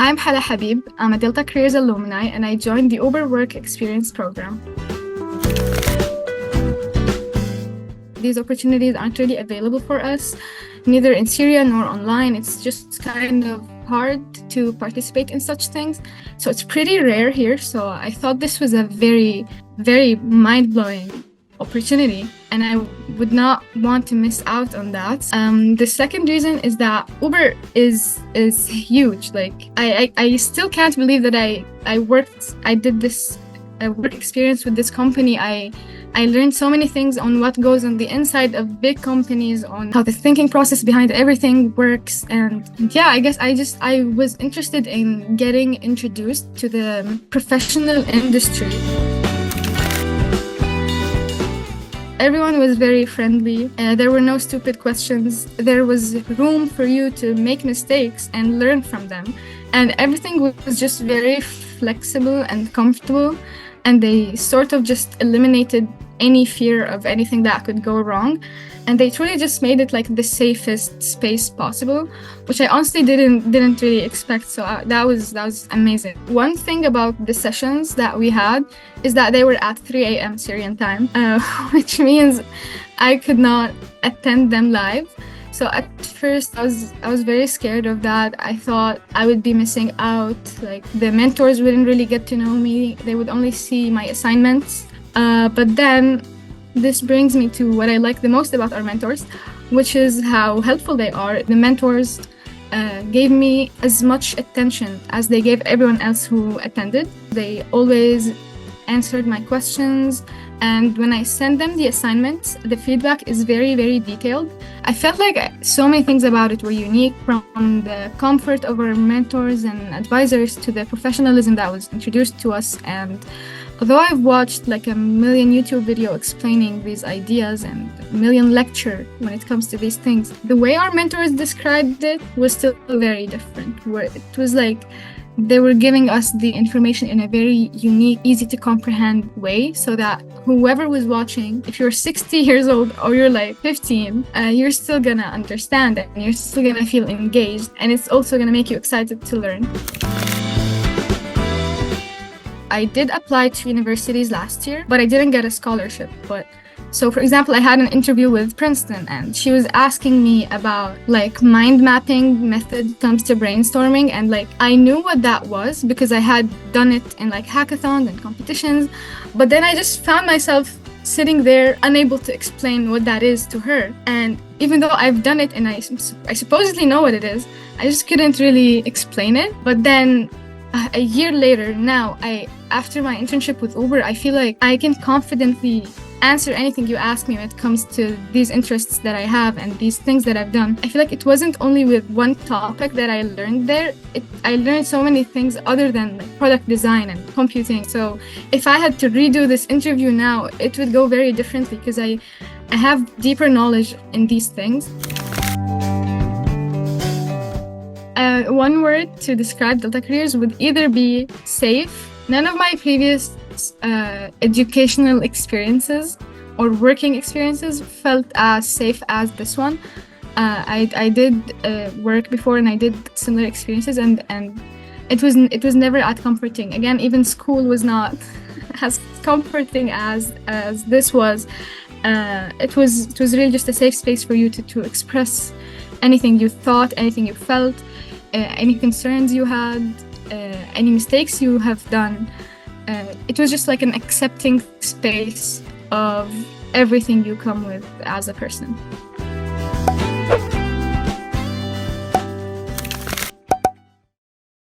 I'm Hala Habib. I'm a Delta Careers alumni and I joined the Uber Work Experience program. These opportunities aren't really available for us, neither in Syria nor online. It's just kind of hard to participate in such things. So it's pretty rare here. So I thought this was a very, very mind-blowing opportunity and I would not want to miss out on that. The second reason is that Uber is huge. Like I still can't believe that I did this work experience with this company. I learned so many things on what goes on the inside of big companies, on how the thinking process behind everything works. And yeah, I guess I was interested in getting introduced to the professional industry. Everyone was very friendly. There were no stupid questions. There was room for you to make mistakes and learn from them. And everything was just very flexible and comfortable. And they sort of just eliminated any fear of anything that could go wrong. And they truly just made it like the safest space possible, which I honestly didn't really expect. So that was amazing. One thing about the sessions that we had is that they were at 3 AM Syrian time, which means I could not attend them live. So at first I was very scared of that. I thought I would be missing out. Like the mentors wouldn't really get to know me. They would only see my assignments. But then this brings me to what I like the most about our mentors, which is how helpful they are. The mentors gave me as much attention as they gave everyone else who attended. They always answered my questions. And when I send them the assignments, the feedback is very, very detailed. I felt like so many things about it were unique, from the comfort of our mentors and advisors to the professionalism that was introduced to us. And although I've watched like a million YouTube videos explaining these ideas and a million lecture when it comes to these things, the way our mentors described it was still very different. Where it was like they were giving us the information in a very unique, easy to comprehend way, so that whoever was watching, if you're 60 years old or you're like 15, you're still gonna understand it and you're still gonna feel engaged, and it's also gonna make you excited to learn. I did apply to universities last year, but I didn't get a scholarship. So for example, I had an interview with Princeton and she was asking me about like mind mapping method comes to brainstorming, and like I knew what that was because I had done it in like hackathons and competitions, but then I just found myself sitting there unable to explain what that is to her. And even though I've done it and I supposedly know what it is, I just couldn't really explain it. But then a year later, now after my internship with Uber, I feel like I can confidently answer anything you ask me when it comes to these interests that I have and these things that I've done. I feel like it wasn't only with one topic that I learned there. I learned so many things other than like product design and computing. So if I had to redo this interview now, it would go very differently because I have deeper knowledge in these things. One word to describe Delta Careers would either be safe. None of my previous educational experiences or working experiences felt as safe as this one. I did work before and I did similar experiences, and it was never as comforting. Again, even school was not as comforting as this was. It was really just a safe space for you to express anything you thought, anything you felt, any concerns you had, any mistakes you have done. It was just like an accepting space of everything you come with as a person.